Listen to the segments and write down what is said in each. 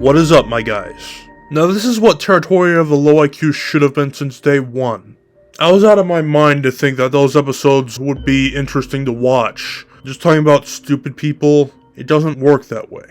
What is up, my guys? Now this is what territory of the low IQ should have been since day one. I was out of my mind to think that those episodes would be interesting to watch. Just talking about stupid people, it doesn't work that way.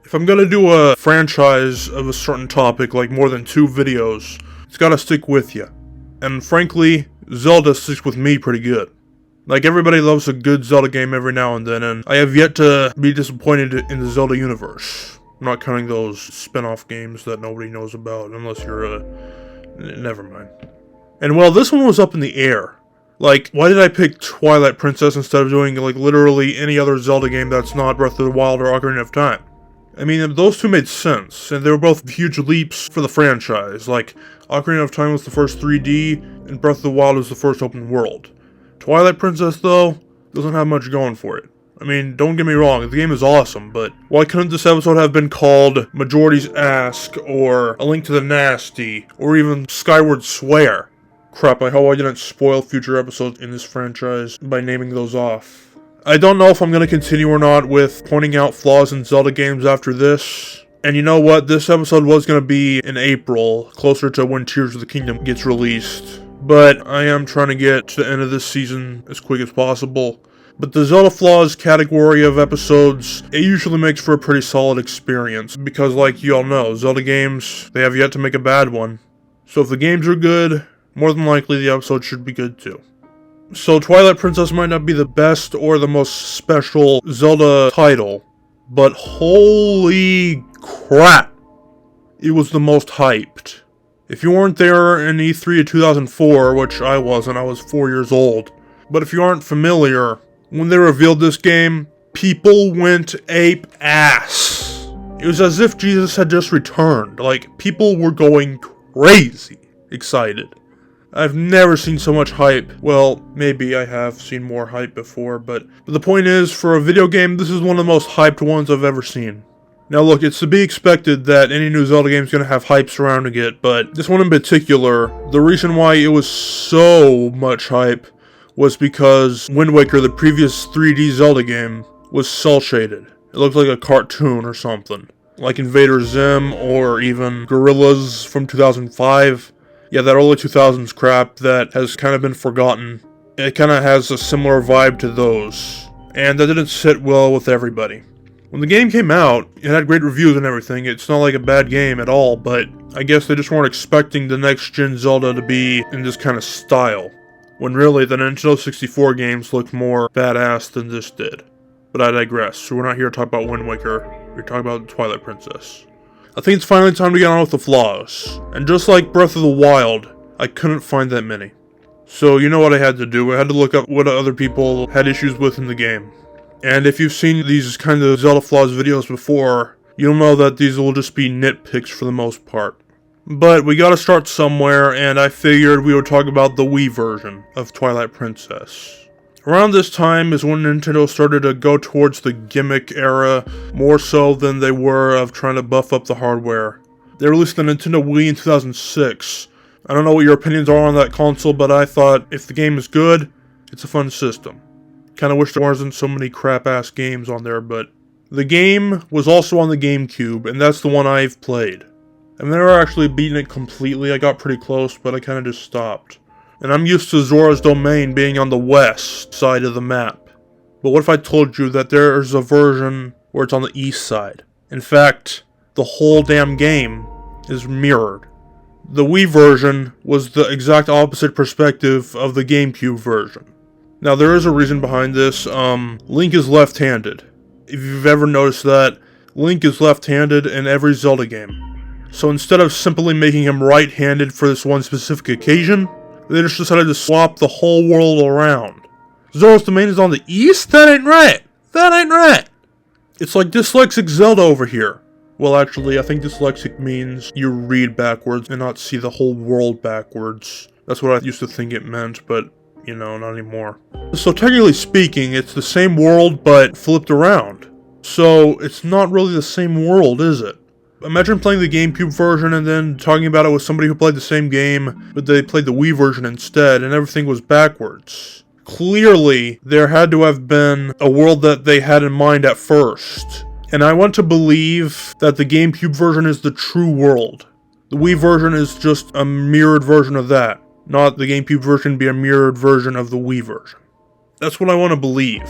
If I'm gonna do a franchise of a certain topic, like more than 2 videos, it's gotta stick with you. And frankly, Zelda sticks with me pretty good. Like, everybody loves a good Zelda game every now and then, and I have yet to be disappointed in the Zelda universe. I'm not counting those spin-off games that nobody knows about, unless you're never mind. And well, this one was up in the air. Like, why did I pick Twilight Princess instead of doing, like, literally any other Zelda game that's not Breath of the Wild or Ocarina of Time? I mean, those two made sense, and they were both huge leaps for the franchise. Like, Ocarina of Time was the first 3D, and Breath of the Wild was the first open world. Twilight Princess, though, doesn't have much going for it. I mean, don't get me wrong, the game is awesome, but why couldn't this episode have been called Majority's Ask, or A Link to the Nasty, or even Skyward Swear? Crap, I hope I didn't spoil future episodes in this franchise by naming those off. I don't know if I'm going to continue or not with pointing out flaws in Zelda games after this. And you know what, this episode was going to be in April, closer to when Tears of the Kingdom gets released. But I am trying to get to the end of this season as quick as possible. But the Zelda Flaws category of episodes, it usually makes for a pretty solid experience. Because like you all know, Zelda games, they have yet to make a bad one. So if the games are good, more than likely the episode should be good too. So Twilight Princess might not be the best or the most special Zelda title, but holy crap, it was the most hyped. If you weren't there in E3 of 2004, which I wasn't, I was 4 years old, but if you aren't familiar, when they revealed this game, people went ape ass. It was as if Jesus had just returned. Like, people were going crazy excited. I've never seen so much hype. Well, maybe I have seen more hype before, but the point is, for a video game, this is one of the most hyped ones I've ever seen. Now look, it's to be expected that any new Zelda game is going to have hype surrounding it, but this one in particular, the reason why it was so much hype was because Wind Waker, the previous 3D Zelda game, was cel-shaded. It looked like a cartoon or something. Like Invader Zim, or even Gorillas from 2005. Yeah, that early 2000s crap that has kind of been forgotten. It kind of has a similar vibe to those. And that didn't sit well with everybody. When the game came out, it had great reviews and everything. It's not like a bad game at all, but I guess they just weren't expecting the next-gen Zelda to be in this kind of style. When really, the Nintendo 64 games looked more badass than this did. But I digress, so we're not here to talk about Wind Waker, we're talking about Twilight Princess. I think it's finally time to get on with the flaws. And just like Breath of the Wild, I couldn't find that many. So you know what I had to do, I had to look up what other people had issues with in the game. And if you've seen these kind of Zelda Flaws videos before, you'll know that these will just be nitpicks for the most part. But we gotta start somewhere, and I figured we would talk about the Wii version of Twilight Princess. Around this time is when Nintendo started to go towards the gimmick era, more so than they were of trying to buff up the hardware. They released the Nintendo Wii in 2006. I don't know what your opinions are on that console, but I thought if the game is good, it's a fun system. Kinda wish there wasn't so many crap-ass games on there, but the game was also on the GameCube, and that's the one I've played. I've never actually beaten it completely. I got pretty close, but I kinda just stopped. And I'm used to Zora's Domain being on the west side of the map. But what if I told you that there's a version where it's on the east side? In fact, the whole damn game is mirrored. The Wii version was the exact opposite perspective of the GameCube version. Now, there is a reason behind this. Link is left-handed. If you've ever noticed that, Link is left-handed in every Zelda game. So instead of simply making him right-handed for this one specific occasion, they just decided to swap the whole world around. Zora's Domain is on the east? That ain't right! That ain't right! It's like dyslexic Zelda over here. Well, actually, I think dyslexic means you read backwards and not see the whole world backwards. That's what I used to think it meant, but, you know, not anymore. So technically speaking, it's the same world, but flipped around. So, it's not really the same world, is it? Imagine playing the GameCube version and then talking about it with somebody who played the same game, but they played the Wii version instead, and everything was backwards. Clearly, there had to have been a world that they had in mind at first. And I want to believe that the GameCube version is the true world. The Wii version is just a mirrored version of that, not the GameCube version be a mirrored version of the Wii version. That's what I want to believe.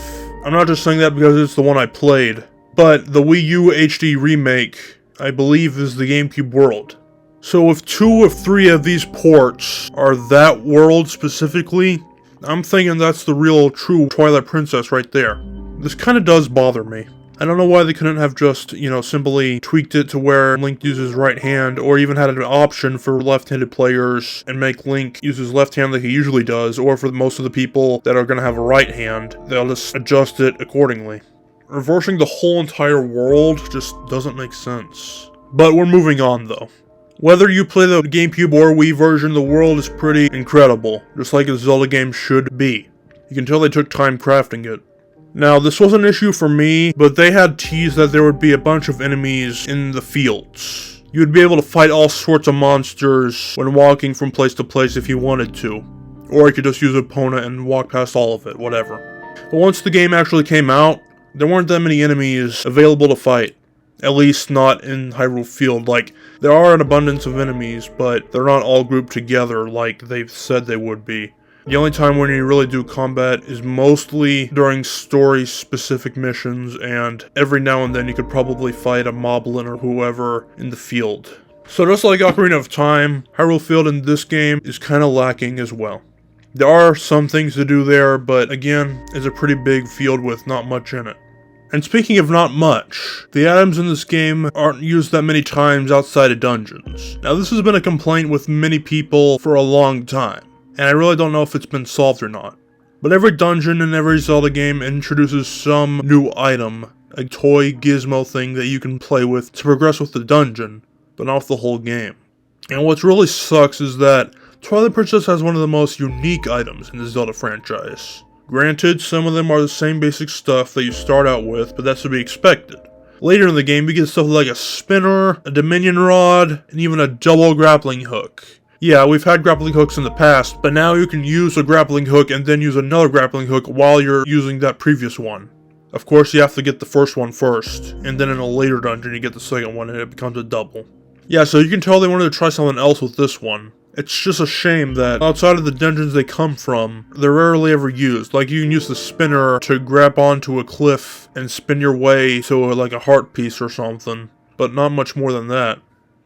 I'm not just saying that because it's the one I played, but the Wii U HD remake, I believe, is the GameCube world. So if 2 of 3 of these ports are that world specifically, I'm thinking that's the real true Twilight Princess right there. This kind of does bother me. I don't know why they couldn't have just, simply tweaked it to where Link uses right hand, or even had an option for left-handed players and make Link use his left hand like he usually does, or for most of the people that are going to have a right hand, they'll just adjust it accordingly. Reversing the whole entire world just doesn't make sense. But we're moving on though. Whether you play the GameCube or Wii version, the world is pretty incredible, just like a Zelda game should be. You can tell they took time crafting it. Now, this was an issue for me, but they had teased that there would be a bunch of enemies in the fields. You would be able to fight all sorts of monsters when walking from place to place if you wanted to. Or you could just use an opponent and walk past all of it, whatever. But once the game actually came out, there weren't that many enemies available to fight. At least not in Hyrule Field. Like, there are an abundance of enemies, but they're not all grouped together like they've said they would be. The only time when you really do combat is mostly during story-specific missions, and every now and then you could probably fight a moblin or whoever in the field. So just like Ocarina of Time, Hyrule Field in this game is kind of lacking as well. There are some things to do there, but again, it's a pretty big field with not much in it. And speaking of not much, the items in this game aren't used that many times outside of dungeons. Now this has been a complaint with many people for a long time, and I really don't know if it's been solved or not. But every dungeon in every Zelda game introduces some new item, a toy gizmo thing that you can play with to progress with the dungeon, but not with the whole game. And what really sucks is that Twilight Princess has one of the most unique items in the Zelda franchise. Granted, some of them are the same basic stuff that you start out with, but that's to be expected. Later in the game, you get stuff like a spinner, a Dominion Rod, and even a double grappling hook. Yeah, we've had grappling hooks in the past, but now you can use a grappling hook and then use another grappling hook while you're using that previous one. Of course, you have to get the first one first, and then in a later dungeon you get the second one and it becomes a double. Yeah, so you can tell they wanted to try something else with this one. It's just a shame that outside of the dungeons they come from, they're rarely ever used. Like, you can use the spinner to grab onto a cliff and spin your way to like a heart piece or something, but not much more than that.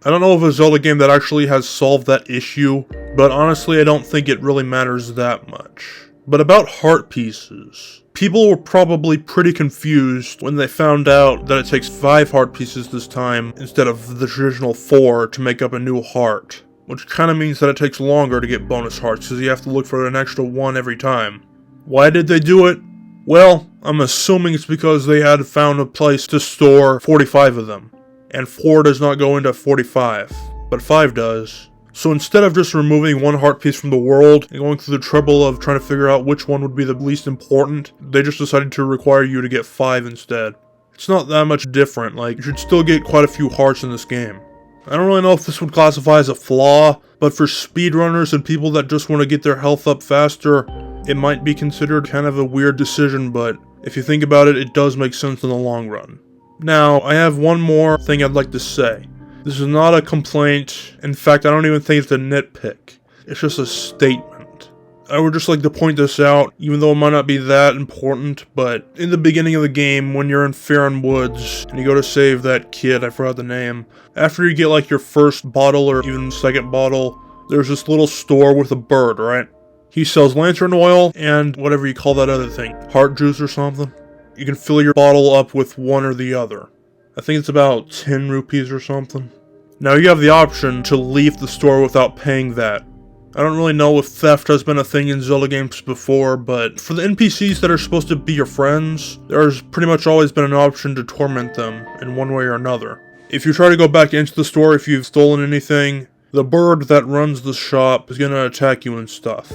I don't know of a Zelda game that actually has solved that issue, but honestly I don't think it really matters that much. But about heart pieces, people were probably pretty confused when they found out that it takes 5 heart pieces this time instead of the traditional 4 to make up a new heart. Which kind of means that it takes longer to get bonus hearts, because you have to look for an extra 1 every time. Why did they do it? Well, I'm assuming it's because they had found a place to store 45 of them. And 4 does not go into 45, but 5 does. So instead of just removing 1 heart piece from the world, and going through the trouble of trying to figure out which one would be the least important, they just decided to require you to get 5 instead. It's not that much different, like, you should still get quite a few hearts in this game. I don't really know if this would classify as a flaw, but for speedrunners and people that just want to get their health up faster, it might be considered kind of a weird decision, but if you think about it, it does make sense in the long run. Now, I have one more thing I'd like to say. This is not a complaint. In fact, I don't even think it's a nitpick. It's just a statement. I would just like to point this out, even though it might not be that important, but in the beginning of the game, when you're in Farron Woods, and you go to save that kid, I forgot the name, after you get like your first bottle or even second bottle, there's this little store with a bird, right? He sells lantern oil and whatever you call that other thing, heart juice or something. You can fill your bottle up with one or the other. I think it's about 10 rupees or something. Now you have the option to leave the store without paying that. I don't really know if theft has been a thing in Zelda games before, but for the NPCs that are supposed to be your friends, there's pretty much always been an option to torment them in one way or another. If you try to go back into the store if you've stolen anything, the bird that runs the shop is going to attack you and stuff.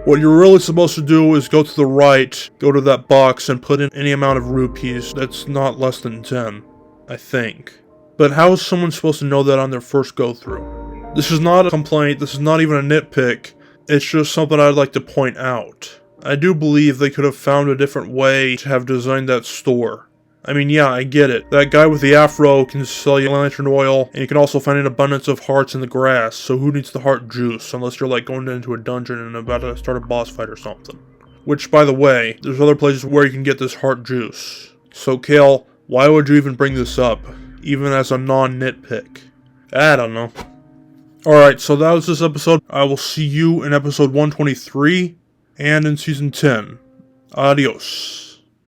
What you're really supposed to do is go to the right, go to that box, and put in any amount of rupees that's not less than 10, I think. But how is someone supposed to know that on their first go-through? This is not a complaint, this is not even a nitpick, it's just something I'd like to point out. I do believe they could have found a different way to have designed that store. I mean, yeah, I get it. That guy with the afro can sell you lantern oil, and you can also find an abundance of hearts in the grass, so who needs the heart juice, unless you're like going into a dungeon and about to start a boss fight or something. Which, by the way, there's other places where you can get this heart juice. So Kale, why would you even bring this up, even as a non-nitpick? I don't know. Alright, so that was this episode. I will see you in episode 123, and in season 10. Adios.